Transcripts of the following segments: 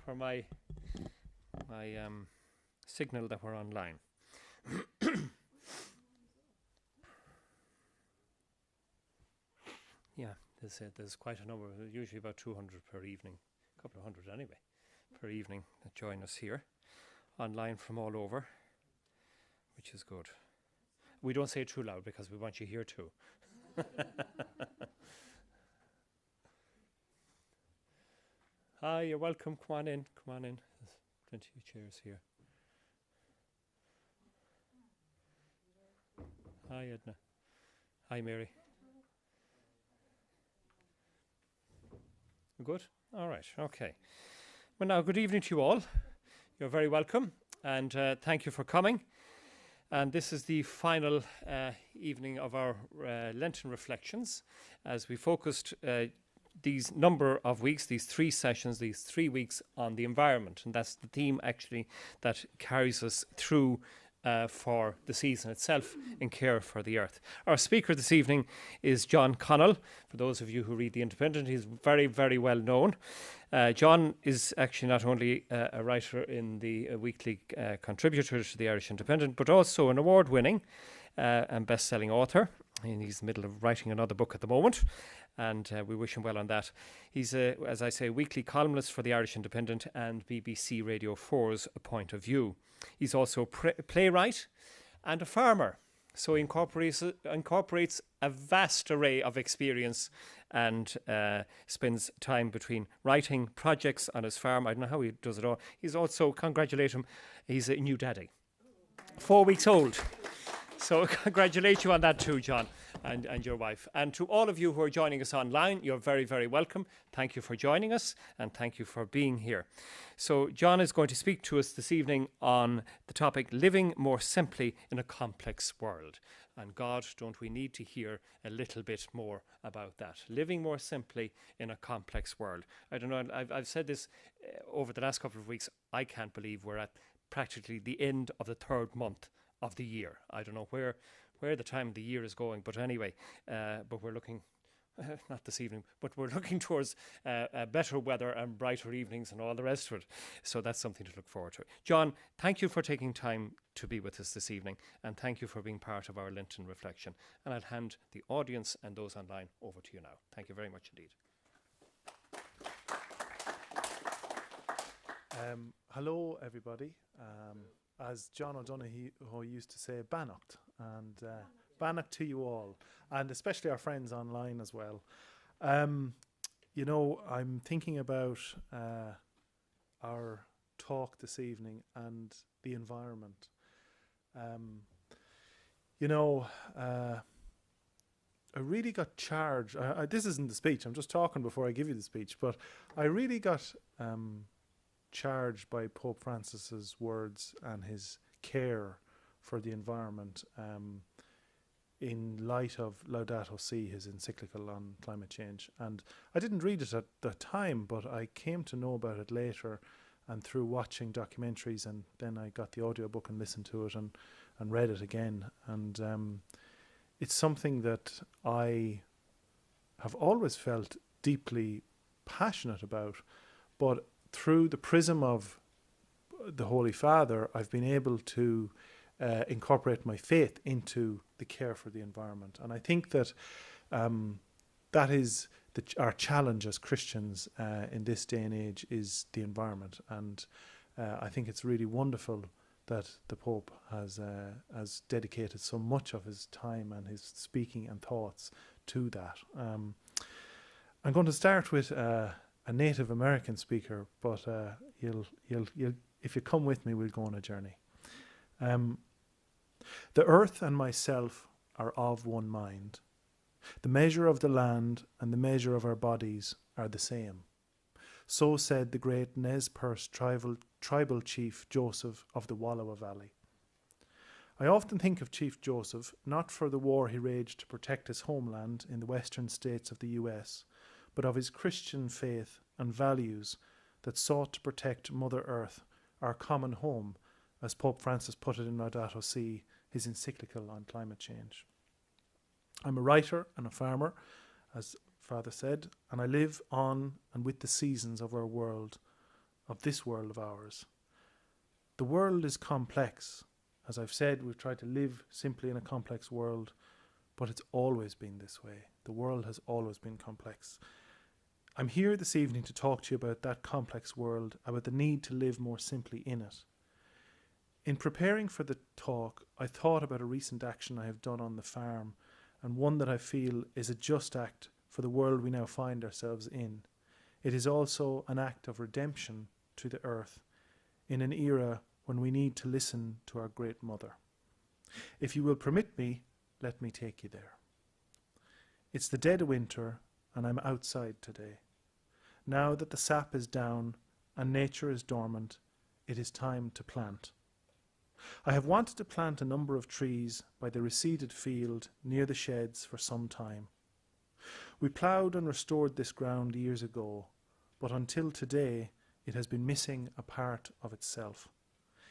for my signal that we're online. Yeah, there's quite a number, usually about 200 per evening, a couple of hundred anyway, per evening that join us here, online from all over, which is good. We don't say it too loud because we want you here too. Hi, you're welcome. Come on in. There's plenty of chairs here. Hi, Edna. Hi, Mary. Good? All right. Okay. Well, now, good evening to you all. You're very welcome. And thank you for coming. And this is the final evening of our Lenten Reflections, as we focused these number of weeks, these 3 sessions, these 3 weeks on the environment. And that's the theme, actually, that carries us through for the season itself in care for the earth. Our speaker this evening is John Connell. For those of you who read The Independent, he's very, very well known. John is actually not only a writer in the weekly contributor to the Irish Independent, but also an award-winning and best-selling author. And he's in the middle of writing another book at the moment, and we wish him well on that. He's, as I say, weekly columnist for the Irish Independent and BBC Radio 4's Point of View. He's also a playwright and a farmer, so he incorporates a vast array of experience and spends time between writing projects on his farm. I don't know how he does it all. He's also, congratulate him, he's a new daddy, 4 weeks old. So congratulate you on that too, John, and your wife. And to all of you who are joining us online, you're very, very welcome. Thank you for joining us, and thank you for being here. So John is going to speak to us this evening on the topic, living more simply in a complex world. And God, don't we need to hear a little bit more about that? Living more simply in a complex world. I don't know, I've said this over the last couple of weeks. I can't believe we're at practically the end of the 3rd month of the year. I don't know where the time of the year is going, but anyway, but we're looking, not this evening, but we're looking towards better weather and brighter evenings and all the rest of it. So that's something to look forward to. John, thank you for taking time to be with us this evening, and thank you for being part of our Lenten reflection. And I'll hand the audience and those online over to you now. Thank you very much indeed. Hello, everybody. As John O'Donoghue used to say, Bannocht, and Bannocht to you all, and especially our friends online as well. You know, I'm thinking about our talk this evening and the environment. You know, I really got charged. This isn't the speech, I'm just talking before I give you the speech, but I really got charged by Pope Francis's words and his care for the environment in light of Laudato Si, his encyclical on climate change. And I didn't read it at the time, but I came to know about it later and through watching documentaries, and then I got the audiobook and listened to it and read it again. And it's something that I have always felt deeply passionate about, but through the prism of the Holy Father, I've been able to incorporate my faith into the care for the environment. And I think that that is our challenge as Christians in this day and age, is the environment. And I think it's really wonderful that the Pope has dedicated so much of his time and his speaking and thoughts to that. I'm going to start with a Native American speaker, but you'll if you come with me, we'll go on a journey. The earth and myself are of one mind. The measure of the land and the measure of our bodies are the same. So said the great Nez Perce tribal chief Joseph of the Wallowa Valley. I often think of Chief Joseph not for the war he waged to protect his homeland in the western states of the US, but of his Christian faith and values that sought to protect Mother Earth, our common home, as Pope Francis put it in Laudato Si, his encyclical on climate change. I'm a writer and a farmer, as Father said, and I live on and with the seasons of our world of this world of ours. The world is complex. As I've said, we've tried to live simply in a complex world, but it's always been this way. The world has always been complex. I'm here this evening to talk to you about that complex world, about the need to live more simply in it. In preparing for the talk, I thought about a recent action I have done on the farm, and one that I feel is a just act for the world we now find ourselves in. It is also an act of redemption to the earth, in an era when we need to listen to our great mother. If you will permit me, let me take you there. It's the dead of winter, and I'm outside today. Now that the sap is down and nature is dormant, it is time to plant. I have wanted to plant a number of trees by the reseeded field near the sheds for some time. We ploughed and restored this ground years ago, but until today it has been missing a part of itself.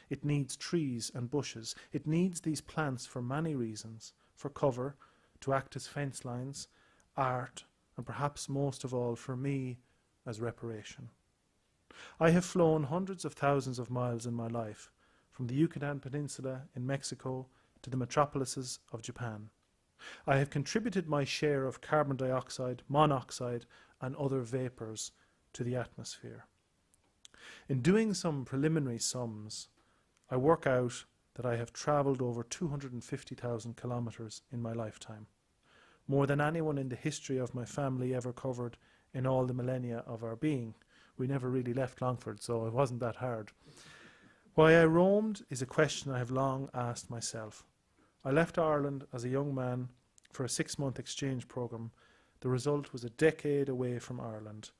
It needs trees and bushes. It needs these plants for many reasons: for cover, to act as fence lines, art, and perhaps most of all for me, as reparation. I have flown hundreds of thousands of miles in my life, from the Yucatan Peninsula in Mexico to the metropolises of Japan. I have contributed my share of carbon dioxide, monoxide, and other vapours to the atmosphere. In doing some preliminary sums, I work out that I have travelled over 250,000 kilometres in my lifetime, more than anyone in the history of my family ever covered in all the millennia of our being. We never really left Longford, so it wasn't that hard. Why I roamed is a question I have long asked myself. I left Ireland as a young man for a 6-month exchange programme. The result was a decade away from Ireland.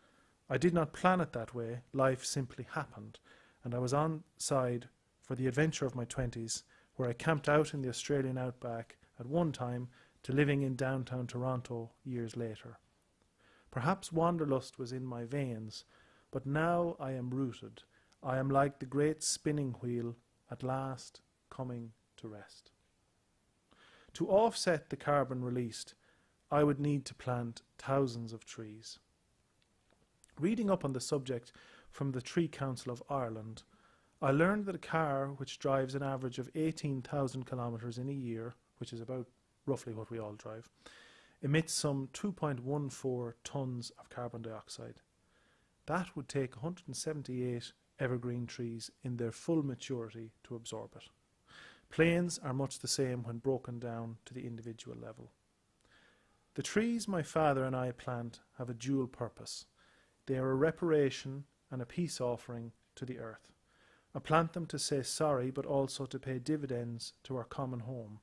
I did not plan it that way. Life simply happened, and I was on side for the adventure of my 20s, where I camped out in the Australian outback at one time to living in downtown Toronto years later. Perhaps wanderlust was in my veins, but now I am rooted. I am like the great spinning wheel, at last coming to rest. To offset the carbon released, I would need to plant thousands of trees. Reading up on the subject from the Tree Council of Ireland, I learned that a car which drives an average of 18,000 kilometres in a year, which is about roughly what we all drive, emits some 2.14 tonnes of carbon dioxide. That would take 178 evergreen trees in their full maturity to absorb it. Planes are much the same when broken down to the individual level. The trees my father and I plant have a dual purpose. They are a reparation and a peace offering to the earth. I plant them to say sorry, but also to pay dividends to our common home.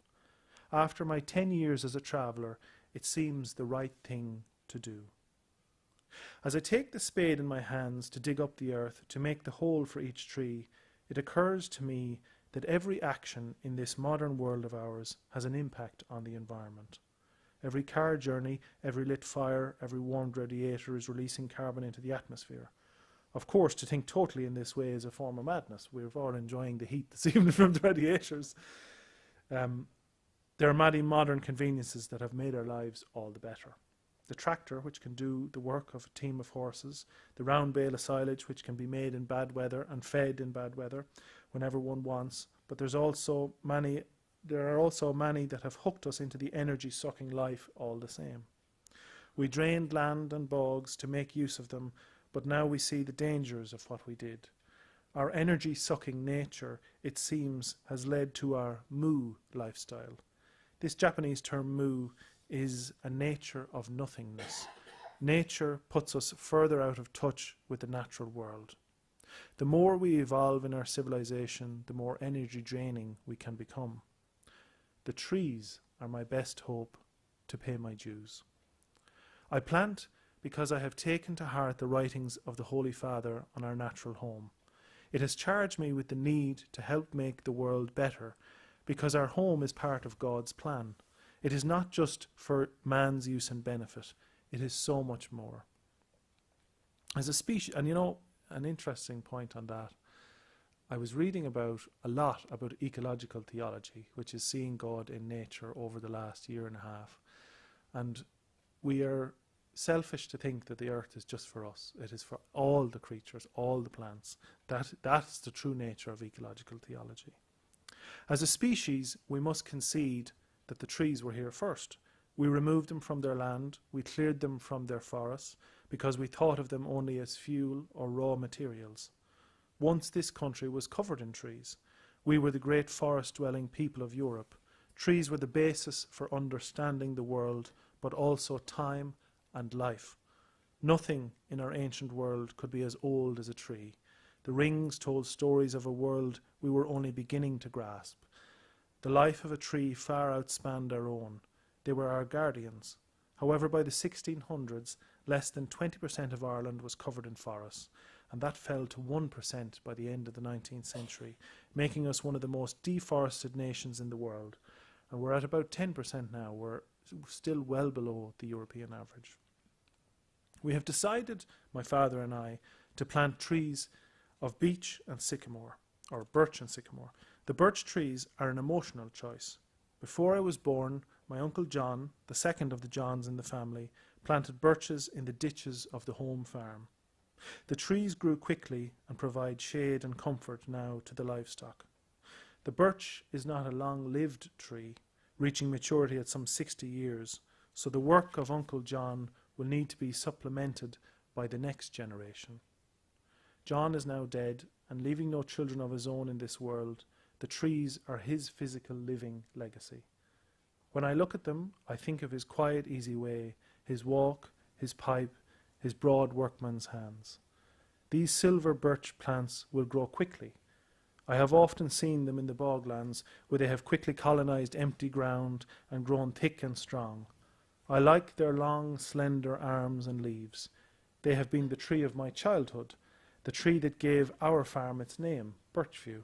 After my 10 years as a traveller, it seems the right thing to do. As I take the spade in my hands to dig up the earth, to make the hole for each tree, it occurs to me that every action in this modern world of ours has an impact on the environment. Every car journey, every lit fire, every warmed radiator is releasing carbon into the atmosphere. Of course, to think totally in this way is a form of madness. We're all enjoying the heat this evening from the radiators. There are many modern conveniences that have made our lives all the better. The tractor, which can do the work of a team of horses, the round bale of silage, which can be made in bad weather and fed in bad weather whenever one wants. But there are also many that have hooked us into the energy-sucking life all the same. We drained land and bogs to make use of them, but now we see the dangers of what we did. Our energy-sucking nature, it seems, has led to our moo lifestyle. This Japanese term moo is a nature of nothingness. Nature puts us further out of touch with the natural world. The more we evolve in our civilization, the more energy draining we can become. The trees are my best hope to pay my dues. I plant because I have taken to heart the writings of the Holy Father on our natural home. It has charged me with the need to help make the world better, because our home is part of God's plan. It is not just for man's use and benefit. It is so much more. As a species, and an interesting point on that, I was reading a lot about ecological theology, which is seeing God in nature over the last year and a half. And we are selfish to think that the earth is just for us. It is for all the creatures, all the plants. That's the true nature of ecological theology. As a species, we must concede that the trees were here first. We removed them from their land, we cleared them from their forests, because we thought of them only as fuel or raw materials. Once this country was covered in trees. We were the great forest-dwelling people of Europe. Trees were the basis for understanding the world, but also time and life. Nothing in our ancient world could be as old as a tree. The rings told stories of a world we were only beginning to grasp. The life of a tree far outspanned our own. They were our guardians. However, by the 1600s, less than 20% of Ireland was covered in forests, and that fell to 1% by the end of the 19th century, making us one of the most deforested nations in the world. And we're at about 10% now. We're still well below the European average. We have decided, my father and I, to plant trees of beech and sycamore, or birch and sycamore. The birch trees are an emotional choice. Before I was born, my Uncle John, the second of the Johns in the family, planted birches in the ditches of the home farm. The trees grew quickly and provide shade and comfort now to the livestock. The birch is not a long-lived tree, reaching maturity at some 60 years, so the work of Uncle John will need to be supplemented by the next generation. John is now dead, and leaving no children of his own in this world, the trees are his physical living legacy. When I look at them, I think of his quiet, easy way, his walk, his pipe, his broad workman's hands. These silver birch plants will grow quickly. I have often seen them in the boglands, where they have quickly colonized empty ground and grown thick and strong. I like their long, slender arms and leaves. They have been the tree of my childhood, the tree that gave our farm its name, Birchview.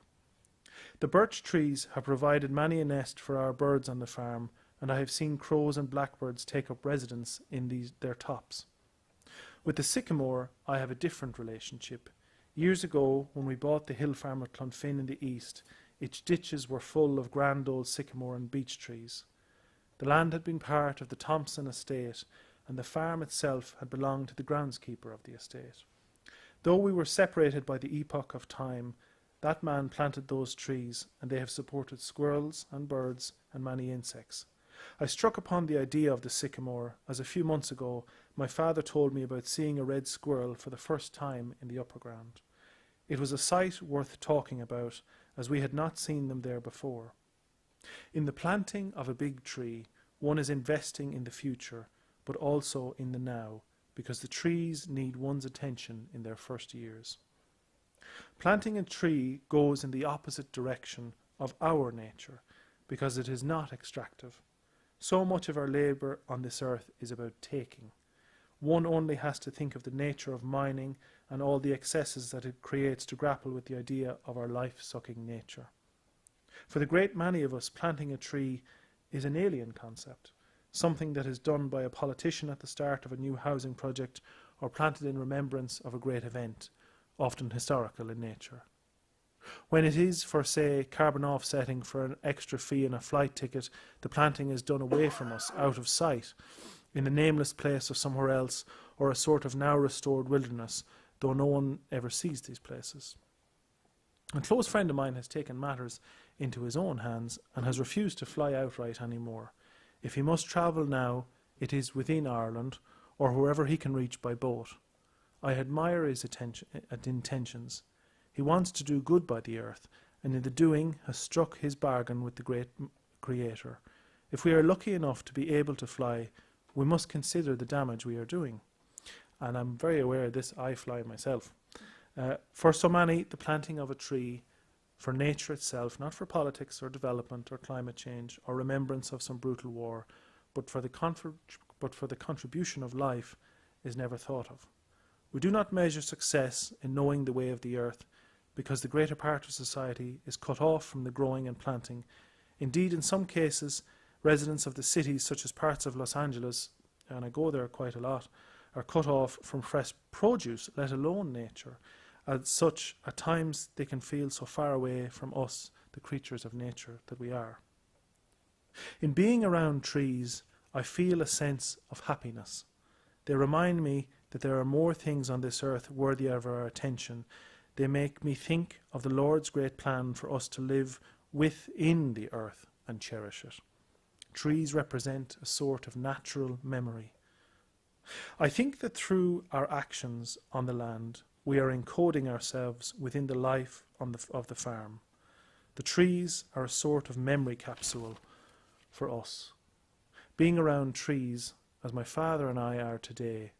The birch trees have provided many a nest for our birds on the farm, and I have seen crows and blackbirds take up residence in their tops. With the sycamore, I have a different relationship. Years ago, when we bought the hill farm at Clonfin in the east, its ditches were full of grand old sycamore and beech trees. The land had been part of the Thompson estate, and the farm itself had belonged to the groundskeeper of the estate. Though we were separated by the epoch of time, that man planted those trees, and they have supported squirrels and birds and many insects. I struck upon the idea of the sycamore as a few months ago my father told me about seeing a red squirrel for the first time in the upper ground. It was a sight worth talking about, as we had not seen them there before. In the planting of a big tree, one is investing in the future, but also in the now, because the trees need one's attention in their first years. Planting a tree goes in the opposite direction of our nature, because it is not extractive. So much of our labour on this earth is about taking. One only has to think of the nature of mining and all the excesses that it creates to grapple with the idea of our life-sucking nature. For the great many of us, planting a tree is an alien concept, something that is done by a politician at the start of a new housing project or planted in remembrance of a great event, often historical in nature. When it is for, say, carbon offsetting for an extra fee in a flight ticket, the planting is done away from us, out of sight, in a nameless place or somewhere else, or a sort of now restored wilderness, though no one ever sees these places. A close friend of mine has taken matters into his own hands and has refused to fly outright anymore. If he must travel now, it is within Ireland, or wherever he can reach by boat. I admire his intentions. He wants to do good by the earth, and in the doing has struck his bargain with the great Creator. If we are lucky enough to be able to fly, we must consider the damage we are doing. And I'm very aware of this, I fly myself. For so many, the planting of a tree, for nature itself, not for politics or development or climate change or remembrance of some brutal war, but for the contribution of life, is never thought of. We do not measure success in knowing the way of the earth, because the greater part of society is cut off from the growing and planting. Indeed, in some cases, residents of the cities, such as parts of Los Angeles, and I go there quite a lot, are cut off from fresh produce, let alone nature. As such, at times they can feel so far away from us, the creatures of nature that we are. In being around trees, I feel a sense of happiness. They remind me that there are more things on this earth worthy of our attention. They make me think of the Lord's great plan for us to live within the earth and cherish it. Trees represent a sort of natural memory. I think that through our actions on the land, we are encoding ourselves within the life of the farm. The trees are a sort of memory capsule for us. Being around trees, as my father and I are today,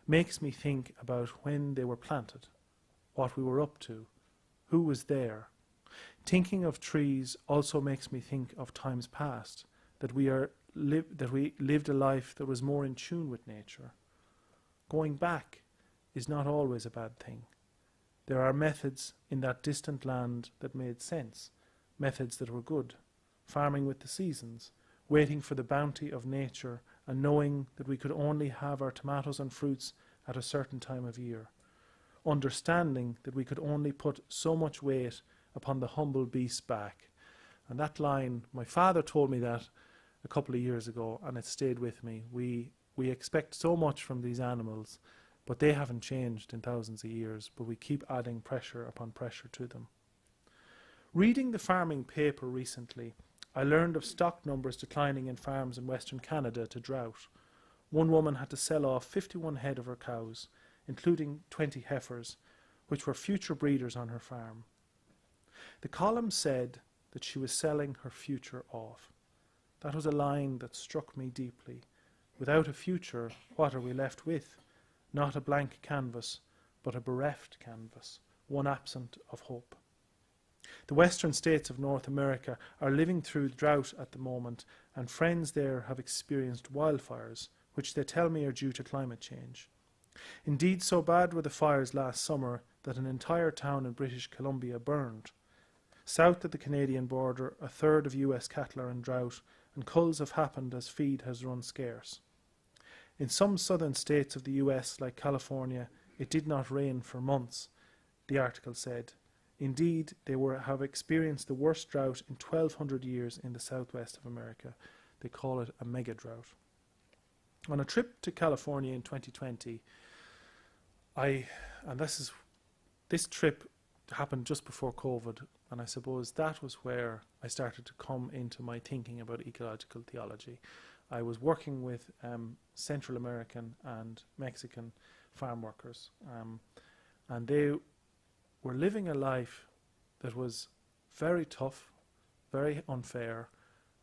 makes me think about when they were planted, what we were up to, who was there. Thinking of trees also makes me think of times past, that we lived a life that was more in tune with nature. Going back is not always a bad thing. There are methods in that distant land that made sense, methods that were good, farming with the seasons, waiting for the bounty of nature and knowing that we could only have our tomatoes and fruits at a certain time of year, understanding that we could only put so much weight upon the humble beast's back. And that line, my father told me that a couple of years ago, and it stayed with me. We expect so much from these animals, but they haven't changed in thousands of years, but we keep adding pressure upon pressure to them. Reading the farming paper recently, I learned of stock numbers declining in farms in Western Canada to drought. One woman had to sell off 51 head of her cows, including 20 heifers, which were future breeders on her farm. The column said that she was selling her future off. That was a line that struck me deeply. Without a future, what are we left with? Not a blank canvas, but a bereft canvas, one absent of hope. The western states of North America are living through drought at the moment, and friends there have experienced wildfires, which they tell me are due to climate change. Indeed, so bad were the fires last summer that an entire town in British Columbia burned. South of the Canadian border, a third of US cattle are in drought, and culls have happened as feed has run scarce. In some southern states of the US, like California, it did not rain for months, the article said. Indeed, they have experienced the worst drought in 1,200 years in the southwest of America. They call it a mega drought. On a trip to California in 2020, this trip happened just before COVID, and I suppose that was where I started to come into my thinking about ecological theology. I was working with Central American and Mexican farm workers, and they were living a life that was very tough, very unfair,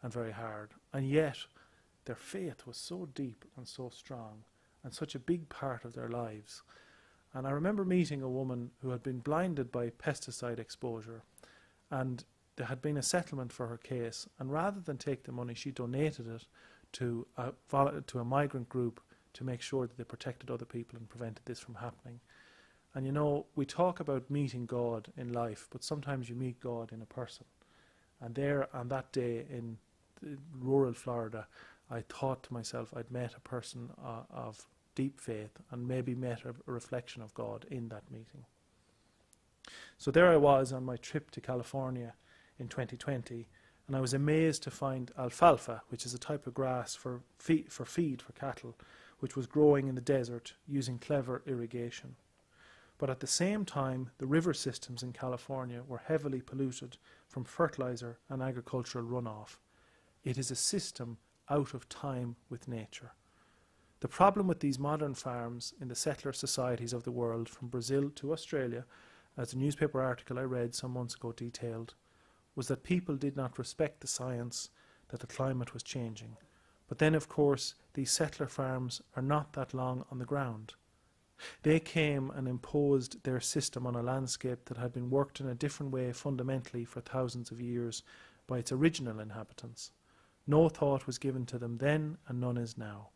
and very hard. And yet, their faith was so deep and so strong, and such a big part of their lives. And I remember meeting a woman who had been blinded by pesticide exposure, and there had been a settlement for her case. And rather than take the money, she donated it to a migrant group to make sure that they protected other people and prevented this from happening. And you know, we talk about meeting God in life, but sometimes you meet God in a person. And there on that day in rural Florida, I thought to myself I'd met a person of deep faith and maybe met a reflection of God in that meeting. So there I was on my trip to California in 2020, and I was amazed to find alfalfa, which is a type of grass for feed for cattle, which was growing in the desert using clever irrigation. But at the same time, the river systems in California were heavily polluted from fertilizer and agricultural runoff. It is a system out of time with nature. The problem with these modern farms in the settler societies of the world, from Brazil to Australia, as a newspaper article I read some months ago detailed, was that people did not respect the science that the climate was changing. But then, of course, these settler farms are not that long on the ground. They came and imposed their system on a landscape that had been worked in a different way fundamentally for thousands of years by its original inhabitants. No thought was given to them then, and none is now.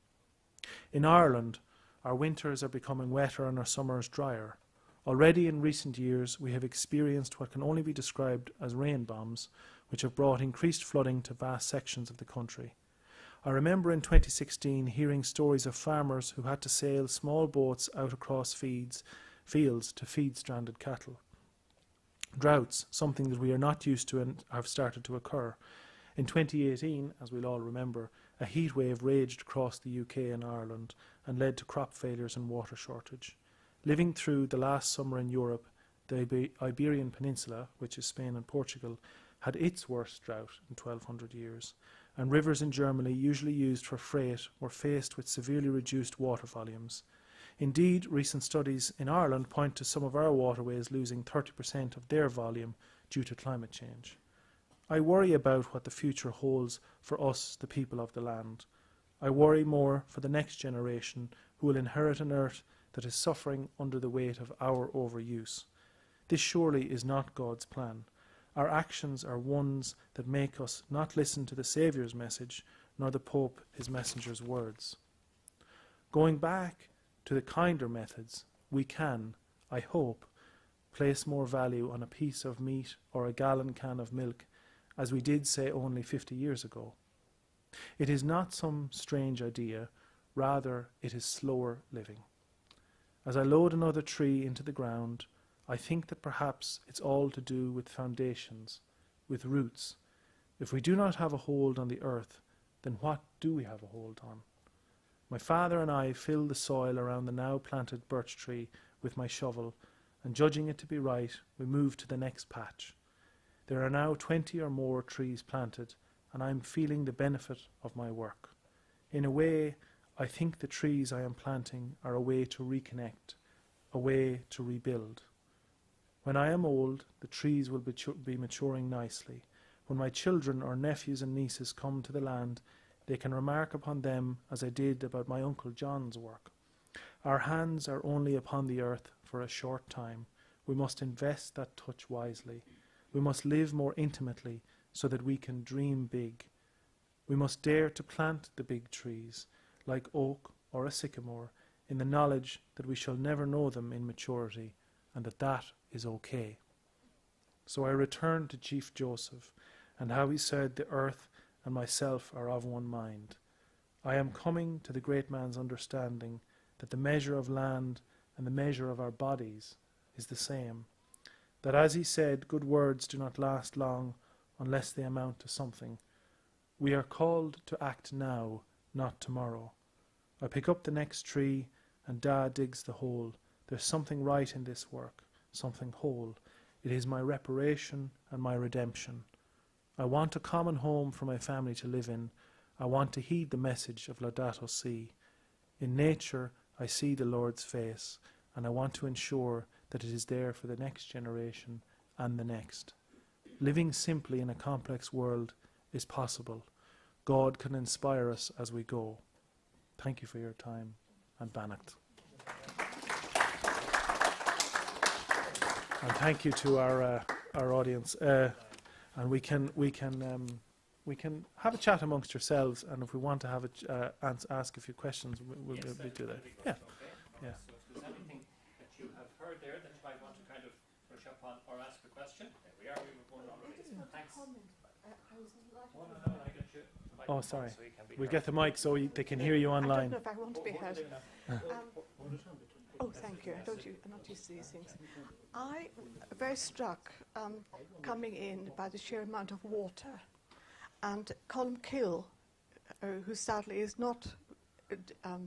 In Ireland, our winters are becoming wetter and our summers drier. Already in recent years, we have experienced what can only be described as rain bombs, which have brought increased flooding to vast sections of the country. I remember in 2016 hearing stories of farmers who had to sail small boats out across fields to feed stranded cattle. Droughts, something that we are not used to and have started to occur. In 2018, as we'll all remember, a heat wave raged across the UK and Ireland and led to crop failures and water shortage. Living through the last summer in Europe, the Iberian Peninsula, which is Spain and Portugal, had its worst drought in 1200 years, and rivers in Germany, usually used for freight, were faced with severely reduced water volumes. Indeed, recent studies in Ireland point to some of our waterways losing 30% of their volume due to climate change. I worry about what the future holds for us, the people of the land. I worry more for the next generation who will inherit an earth that is suffering under the weight of our overuse. This surely is not God's plan. Our actions are ones that make us not listen to the Saviour's message, nor the Pope his messenger's words. Going back to the kinder methods, we can, I hope, place more value on a piece of meat or a gallon can of milk, as we did say only 50 years ago. It is not some strange idea, rather it is slower living. As I load another tree into the ground, I think that perhaps it's all to do with foundations, with roots. If we do not have a hold on the earth, then what do we have a hold on? My father and I fill the soil around the now planted birch tree with my shovel, and judging it to be right, we move to the next patch. There are now 20 or more trees planted, and I am feeling the benefit of my work. In a way, I think the trees I am planting are a way to reconnect, a way to rebuild. When I am old, the trees will be maturing nicely. When my children or nephews and nieces come to the land, they can remark upon them as I did about my Uncle John's work. Our hands are only upon the earth for a short time. We must invest that touch wisely. We must live more intimately so that we can dream big. We must dare to plant the big trees, like oak or a sycamore, in the knowledge that we shall never know them in maturity, and that is okay. So I return to Chief Joseph, and how he said the earth and myself are of one mind. I am coming to the great man's understanding that the measure of land and the measure of our bodies is the same. That, as he said, good words do not last long unless they amount to something. We are called to act now, not tomorrow. I pick up the next tree and Dad digs the hole. There's something right in this work, something whole. It is my reparation and my redemption. I want a common home for my family to live in. I want to heed the message of Laudato Si. In nature, I see the Lord's face, and I want to ensure that it is there for the next generation and the next. Living simply in a complex world is possible. God can inspire us as we go. Thank you for your time, and Bannacht. And thank you to our audience. And we can have a chat amongst yourselves, and if we want to have ask a few questions, we'll do that. Yeah. Yeah. So if there's anything that you have heard there that you might want to kind of brush up on or ask a question, there we are. We were going already. Thanks. Oh, sorry. We'll get the mic so they can hear you online. I don't know if I want to be heard. Oh, thank you. I'm not used to these things. I very struck coming in by the sheer amount of water. And Colm Kill, who sadly is not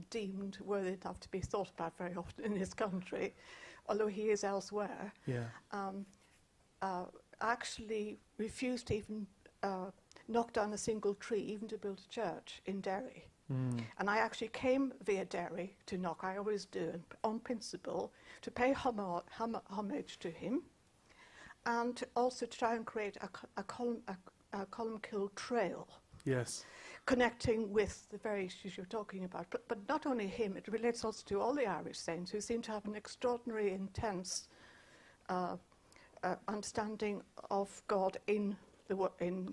deemed worthy enough to be thought about very often in this country, although he is elsewhere, actually refused to even knock down a single tree, even to build a church in Derry. And I actually came via Derry to Knock, I always do, on principle, to pay homage to him, and also to try and create a Colmkill trail. Yes. Connecting with the very issues you're talking about. But not only him, it relates also to all the Irish saints who seem to have an extraordinary, intense understanding of God in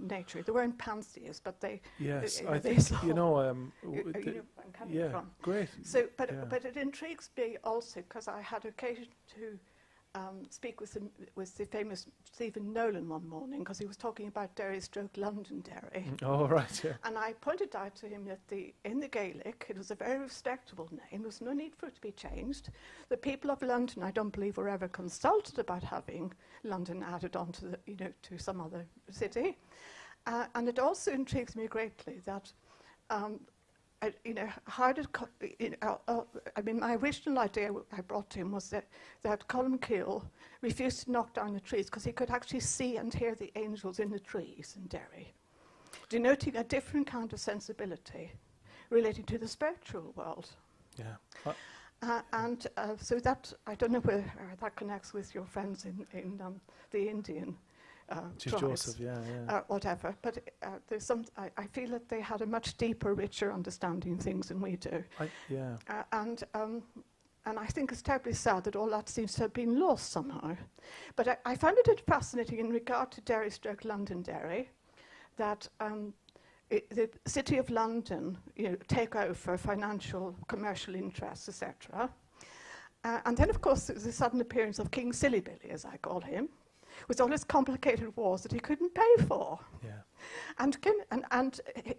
nature. They weren't pantheists, but they. Yes, they, I they think saw, you know. where I'm coming from. Great. So, but it intrigues me also because I had occasion to speak with the famous Stephen Nolan one morning because he was talking about Derry/Londonderry. Oh, right. Yeah. And I pointed out to him that in the Gaelic it was a very respectable name. There was no need for it to be changed. The people of London, I don't believe, were ever consulted about having London added on to to some other city. And it also intrigues me greatly that, how did, I mean, my original idea I brought to him was that Columkill refused to knock down the trees because he could actually see and hear the angels in the trees in Derry, denoting a different kind of sensibility relating to the spiritual world. Yeah. So that, I don't know where that connects with your friends in the Indian Chief tribes, Joseph, yeah. whatever. But there's some. I feel that they had a much deeper, richer understanding of things than we do. And I think it's terribly sad that all that seems to have been lost somehow. But I found it fascinating in regard to Derry/Londonderry that the City of London, take over financial, commercial interests, etc. And then, of course, there was the sudden appearance of King Silly Billy, as I call him, with all his complicated wars that he couldn't pay for. Yeah. And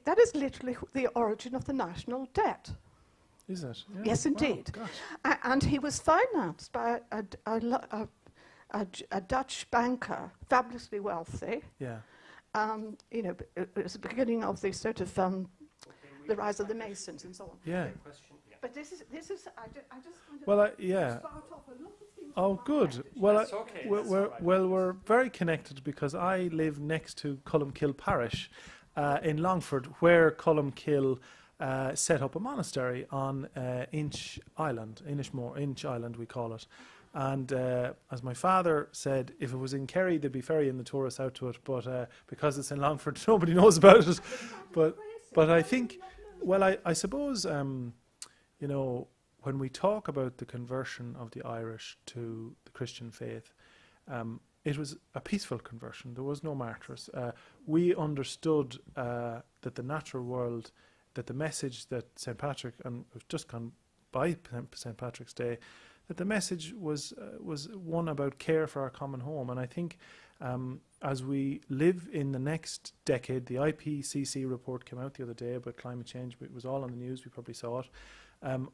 that is literally the origin of the national debt. Is it? Yeah. Yes, indeed. Wow, and he was financed by a Dutch banker, fabulously wealthy. Yeah. It was the beginning of the sort of the rise of the Masons and so on. Yeah. But this is I just wanted Well, to yeah. start off a lot of things. Oh, good. Well, That's okay, that's all right. we're very connected because I live next to Columkill Parish in Longford, where Columkill set up a monastery on Inch Island, Inch Island we call it. And as my father said, if it was in Kerry, they'd be ferrying the tourists out to it. But because it's in Longford, nobody knows about it. But I think, well, I suppose, when we talk about the conversion of the Irish to the Christian faith, it was a peaceful conversion. There was no martyrs. We understood that the natural world, that the message that St. Patrick, and we've just gone by St. Patrick's Day, that the message was one about care for our common home. And I think as we live in the next decade, the IPCC report came out the other day about climate change. It was all on the news, we probably saw it.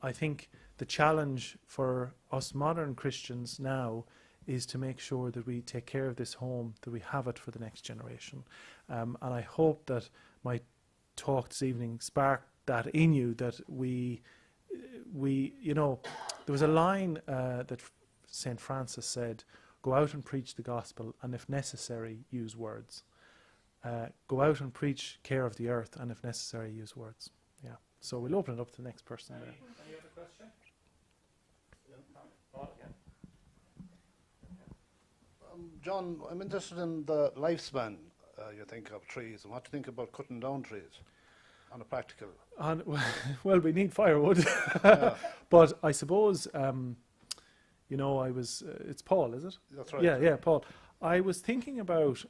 I think the challenge for us modern Christians now is to make sure that we take care of this home, that we have it for the next generation. And I hope that my talk this evening sparked that in you, that we there was a line that St. Francis said, go out and preach the gospel, and if necessary, use words. Go out and preach care of the earth, and if necessary, use words. Yeah. So we'll open it up to the next person there. Any other question? John, I'm interested in the lifespan, you think, of trees, and what do you think about cutting down trees on a practical? Well, we need firewood. Yeah. But I suppose, it's Paul, is it? That's right. Yeah, Paul. I was thinking about,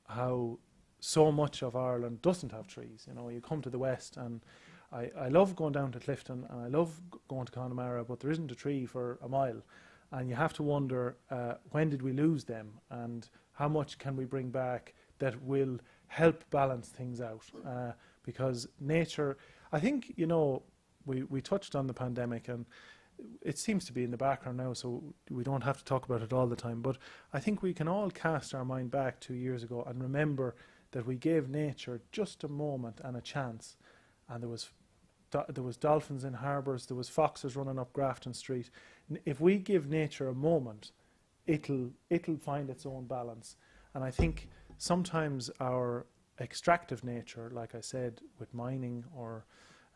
how so much of Ireland doesn't have trees. You come to the west, and I love going down to Clifton, and I love going to Connemara, but there isn't a tree for a mile. And you have to wonder, when did we lose them, and how much can we bring back that will help balance things out? Because nature, I think, we touched on the pandemic, and it seems to be in the background now, so we don't have to talk about it all the time. But I think we can all cast our mind back 2 years ago and remember that we gave nature just a moment and a chance. And there was dolphins in harbours, there was foxes running up Grafton Street. If we give nature a moment, it'll find its own balance. And I think sometimes our extractive nature, like I said, with mining, or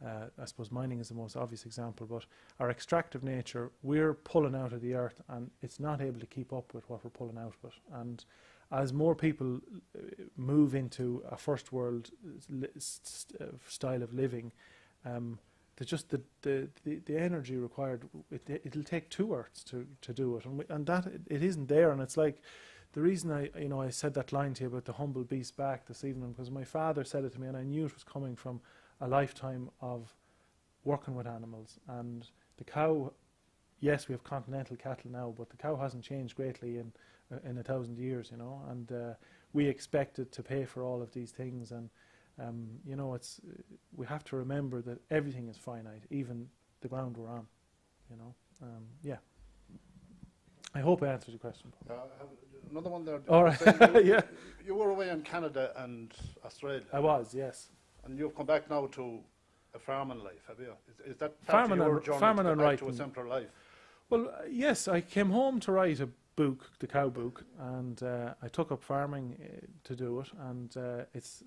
I suppose mining is the most obvious example, but our extractive nature, we're pulling out of the earth, and it's not able to keep up with what we're pulling out of it. And as more people move into a first world style of living, just the energy required, it'll take 2 earths to do it, and that it isn't there. And it's like the reason I said that line to you about the humble beast back this evening, because my father said it to me, and I knew it was coming from a lifetime of working with animals. And the cow, yes, we have continental cattle now, but the cow hasn't changed greatly in 1,000 years, and we expect it to pay for all of these things. And we have to remember that everything is finite, even the ground we're on. Yeah. I hope I answered your question. I have another one there. All right. Yeah. You were away in Canada and Australia. I was, yes. And you've come back now to a farming life, have you? Is that Farming part of your and- journey farming to and get back to a writing. simpler life? Well, yes, I came home to write a book, the cow book, and I took up farming to do it, and it's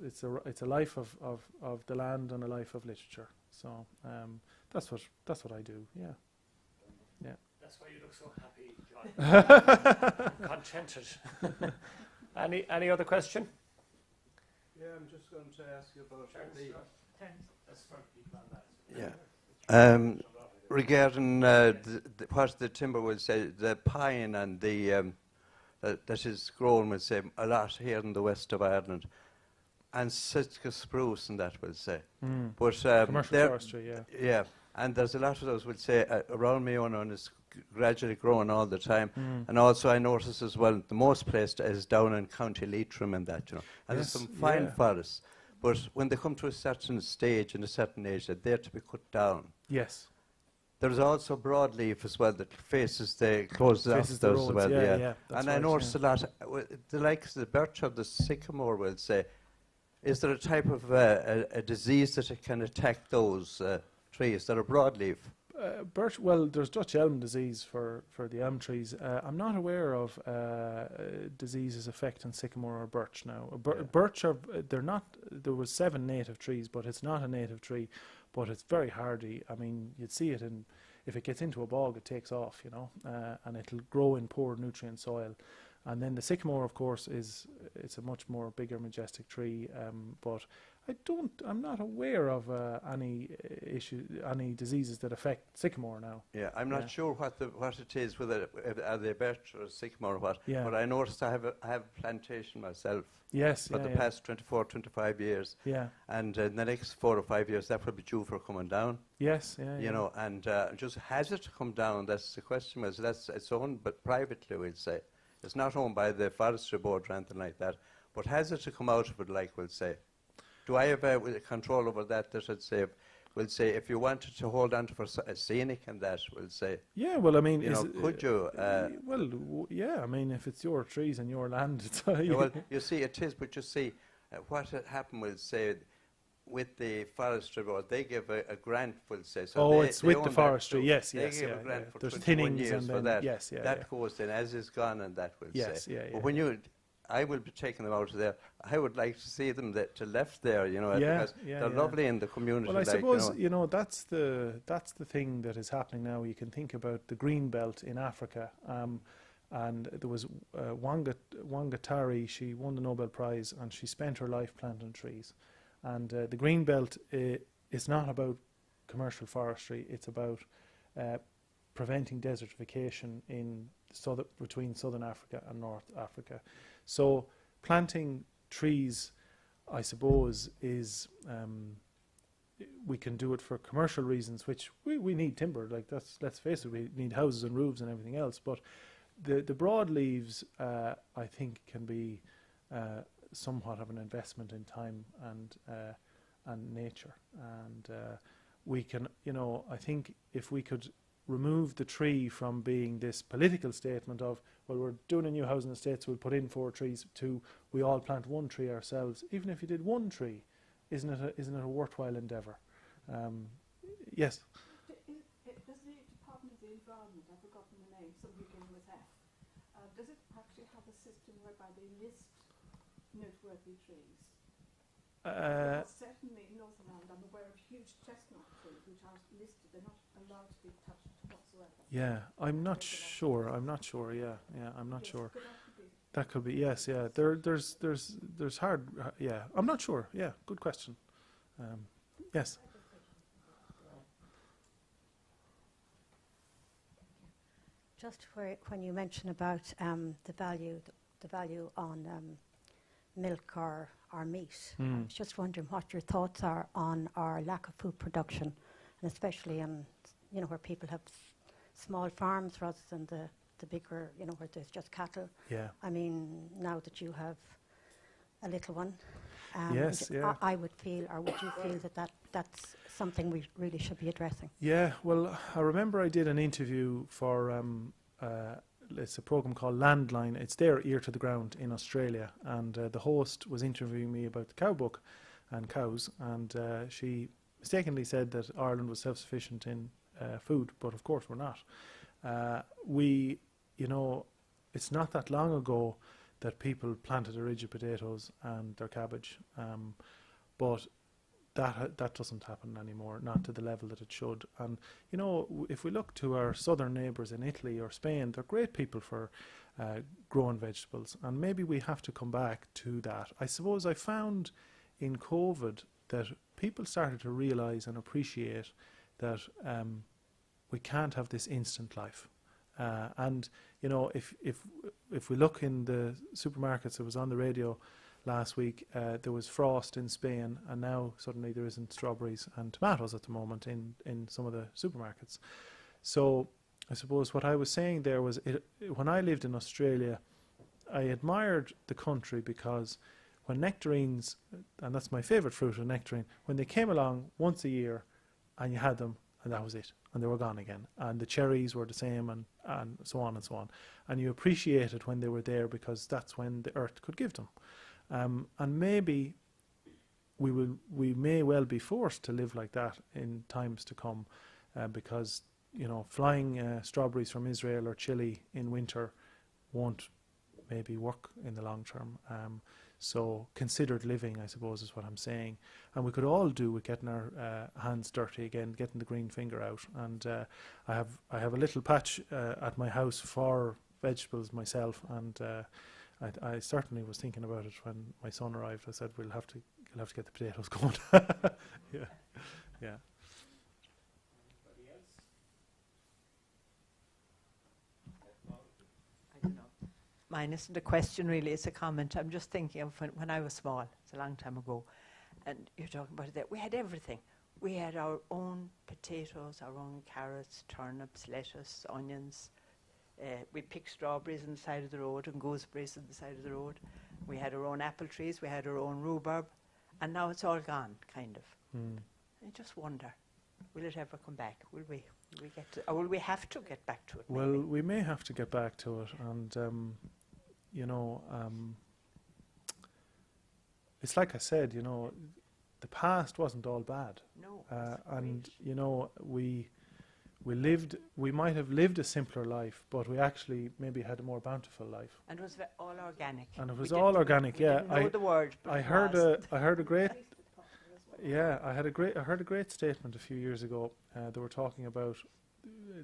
a life of the land and a life of literature. So that's what I do. Yeah. That's why you look so happy, John. Contented. Any other question? Yeah, I'm just going to ask you about regarding what the timber will say, the pine and the that is grown, will say, a lot here in the west of Ireland, and Sitka spruce, and that will say. But Commercial there- forestry, yeah. Yeah, and there's a lot of those, will say, around me on, and it's gradually growing all the time. And also I notice as well, the most place is down in County Leitrim and that, you know. And Yes, there's some fine yeah. forests. But when they come to a certain stage and a certain age, they're to be cut down. Yes. There's also broadleaf as well that faces the closes Faces off the those roads, as well. yeah, Yeah, yeah, that's and I right, noticed yeah. a lot. The likes of the birch or the sycamore, will say, is there a type of a disease that it can attack those trees that are broadleaf? Birch, well, there's Dutch elm disease for the elm trees. I'm not aware of diseases affecting sycamore or birch now. Birch are they're not. There was 7 native trees, but it's not a native tree. But it's very hardy. I mean, you'd see it in if it gets into a bog, it takes off, you know, and it'll grow in poor nutrient soil. And then the sycamore, of course, it's a much more bigger, majestic tree. But I'm not aware of any any diseases that affect sycamore now. Yeah, I'm not sure what it is, whether are they birch or sycamore or what. Yeah. But I noticed I have a plantation myself Yes, for the past 24, 25 years. Yeah. And in the next 4 or 5 years, that will be due for coming down. Yes, yeah. You know, and just has it come down? That's the question. So that's it's owned, but privately, we'll say. It's not owned by the forestry board or anything like that. But has it to come out of it, like we'll say? Do I have control over that? That I'd say, we'll say, if you wanted to hold on to for a scenic and that, we'll say. Yeah, well, I mean, You know, could you? yeah, I mean, if it's your trees and your land, it's Well, you see, it is, but you see, what had happened, we'll say, with the forestry board, they give a grant, we'll say. So it's they with own the that forestry, too. yes, They yes, give yeah, a grant yeah. for There's 21 thinnings years and for then, that. yes, yeah, that yeah. goes in as is gone, and that will Yes, say. yeah, yeah. But when I will be taking them out of there. I would like to see them to left there, you know, because they're lovely in the community. Well, I like, suppose that's the thing that is happening now. You can think about the green belt in Africa, and there was Wangatari. She won the Nobel Prize, and she spent her life planting trees. And the green belt is not about commercial forestry. It's about preventing desertification between Southern Africa and North Africa. So planting trees, I suppose, is we can do it for commercial reasons, which we need timber. Like let's face it, we need houses and roofs and everything else. But the broadleaves, I think, can be somewhat of an investment in time and nature. And we can, I think if we could remove the tree from being this political statement of, well, we're doing a new housing estate, so we'll put in 4 trees, to we all plant 1 tree ourselves. Even if you did 1 tree, isn't it a worthwhile endeavour? Yes. Does the Department of the Environment, I've forgotten the name, something beginning with F, does it actually have a system whereby they list noteworthy trees? Certainly in Northern Ireland, I'm aware of huge chestnut trees which are listed. They're not allowed to be touched whatsoever. Yeah, I'm not sure. Yeah, I'm not sure. That could be. Yes, yeah. There's hard. Yeah, I'm not sure. Yeah, good question. Yes. Just when you mention about the value on milk or meat, I was just wondering what your thoughts are on our lack of food production, and especially in where people have small farms rather than the bigger, where there's just cattle. Yeah. I mean, now that you have a little one, yes, yeah. I would feel, or would you feel that's something we really should be addressing? Yeah, well, I remember I did an interview for it's a program called Landline. It's their ear to the ground in Australia, and the host was interviewing me about the cow book and cows, and she mistakenly said that Ireland was self-sufficient in food, but of course we're not. It's not that long ago that people planted origid potatoes and their cabbage, but that doesn't happen anymore, not to the level that it should. And if we look to our southern neighbours in Italy or Spain, they're great people for growing vegetables, and maybe we have to come back to that. I suppose I found in COVID that people started to realise and appreciate that we can't have this instant life. And if we look in the supermarkets, it was on the radio last week, there was frost in Spain, and now suddenly there isn't strawberries and tomatoes at the moment in some of the supermarkets. So I suppose what I was saying there was, when I lived in Australia, I admired the country because when nectarines, and that's my favourite fruit, a nectarine, when they came along once a year and you had them, and that was it, and they were gone again. And the cherries were the same, and so on and so on. And you appreciated when they were there because that's when the earth could give them. And maybe we may well be forced to live like that in times to come, because flying strawberries from Israel or Chile in winter won't maybe work in the long term. So considered living, I suppose, is what I'm saying. And we could all do with getting our hands dirty again, getting the green finger out. And I have a little patch at my house for vegetables myself, and I certainly was thinking about it when my son arrived. I said, you'll have to get the potatoes going. Yeah. I don't know. Mine isn't a question really, it's a comment. I'm just thinking of when I was small, it's a long time ago, and you're talking about that. We had everything. We had our own potatoes, our own carrots, turnips, lettuce, onions. We picked strawberries on the side of the road and gooseberries on the side of the road. We had our own apple trees, we had our own rhubarb, and now it's all gone, kind of. I just wonder, will it ever come back? Will we get to, or will we have to get back to it? Well, maybe? we may have to get back to it, and it's like I said, the past wasn't all bad. No. And we might have lived a simpler life, but we actually maybe had a more bountiful life. And it was all organic. And it was all organic, yeah. Didn't know the word, but I heard a great statement a few years ago. They were talking about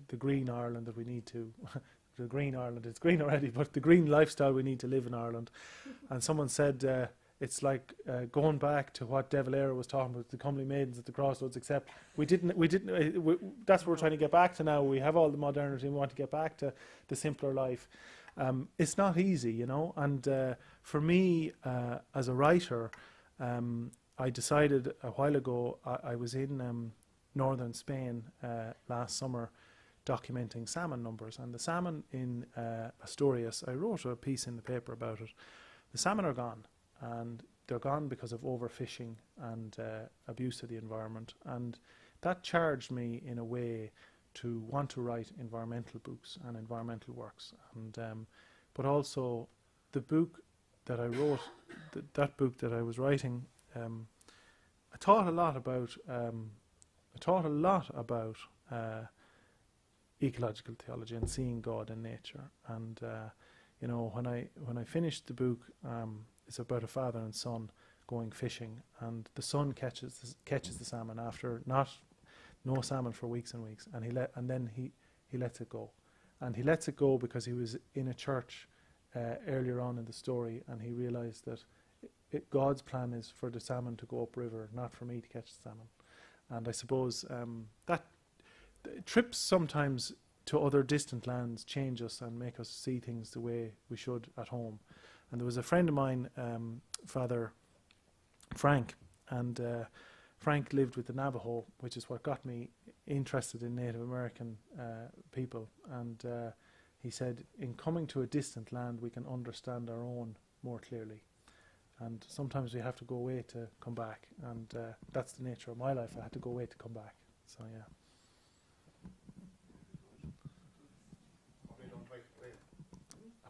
the green Ireland that we need to. The green Ireland, it's green already, but the green lifestyle we need to live in Ireland. And someone said it's like going back to what De Valera was talking about, the comely maidens at the crossroads, except that's what we're trying to get back to now. We have all the modernity and we want to get back to the simpler life. It's not easy, and for me as a writer, I decided a while ago, I was in northern Spain last summer documenting salmon numbers, and the salmon in Asturias, I wrote a piece in the paper about it. The salmon are gone, and they're gone because of overfishing and abuse of the environment, and that charged me in a way to want to write environmental books and environmental works, and but also the book that I wrote, that book that I was writing, I taught a lot about ecological theology and seeing God in nature. And when I finished the book, it's about a father and son going fishing, and the son catches the salmon after no salmon for weeks and weeks, and then he lets it go, and he lets it go because he was in a church earlier on in the story, and he realized that God's plan is for the salmon to go upriver, not for me to catch the salmon. And I suppose that trips sometimes to other distant lands change us and make us see things the way we should at home. And there was a friend of mine, Father Frank, and Frank lived with the Navajo, which is what got me interested in Native American people. And he said, in coming to a distant land, we can understand our own more clearly. And sometimes we have to go away to come back, and that's the nature of my life. I had to go away to come back. So yeah.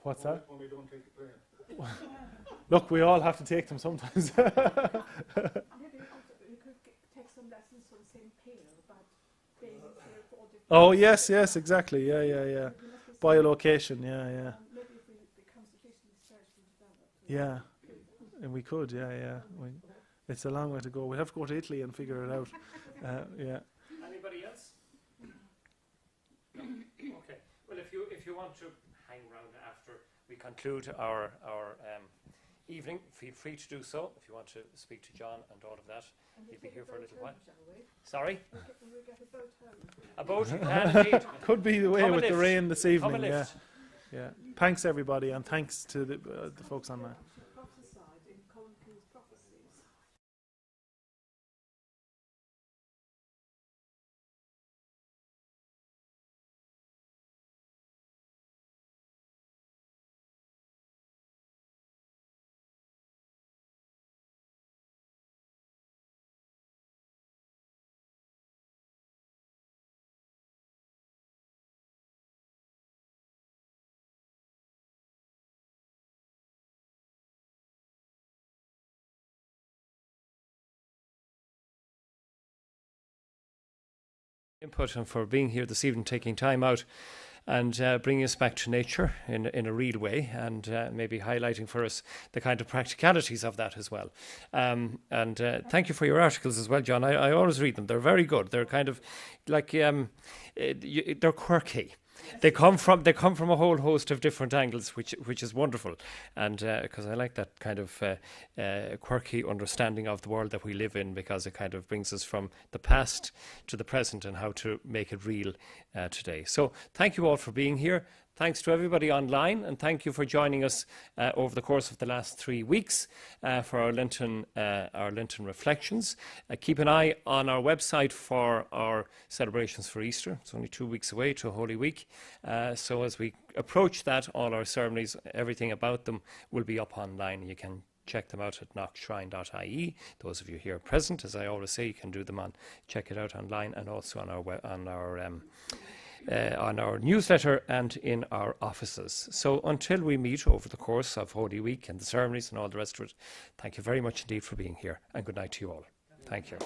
What's that? When we don't take the plane. Look, we all have to take them sometimes. Maybe you could take some lessons from St. Peter about being here for all different. Oh, yes, exactly. Yeah. Biolocation, yeah. Maybe if we become sufficiently spiritually developed. Yeah, and we could, yeah. It's a long way to go. We'll have to go to Italy and figure it out. Yeah. Anybody else? No? Okay. Well, if you want to hang around after we conclude our evening, feel free to do so. If you want to speak to John and all of that, he'll be here for a little while. Sorry? We'll get a boat home. A boat? Yeah, indeed. Could be the way Come a with the lift. rain this Come a evening. Yeah. lift. Yeah. Thanks everybody, and thanks to the folks online. Prophesied in Columkins prophecies. Input and for being here this evening, taking time out and bringing us back to nature in a real way, and maybe highlighting for us the kind of practicalities of that as well. And thank you for your articles as well, John. I always read them. They're very good. They're kind of like they're quirky. They come from a whole host of different angles, which is wonderful, and because I like that kind of quirky understanding of the world that we live in, because it kind of brings us from the past to the present and how to make it real today. So thank you all for being here. Thanks to everybody online, and thank you for joining us over the course of the last 3 weeks for our Lenten Reflections. Keep an eye on our website for our celebrations for Easter. It's only 2 weeks away to Holy Week. So as we approach that, all our ceremonies, everything about them will be up online. You can check them out at knockshrine.ie. Those of you here present, as I always say, you can do them check it out online, and also on our newsletter and in our offices. So until we meet over the course of Holy Week and the ceremonies and all the rest of it, thank you very much indeed for being here, and good night to you all. Thank you.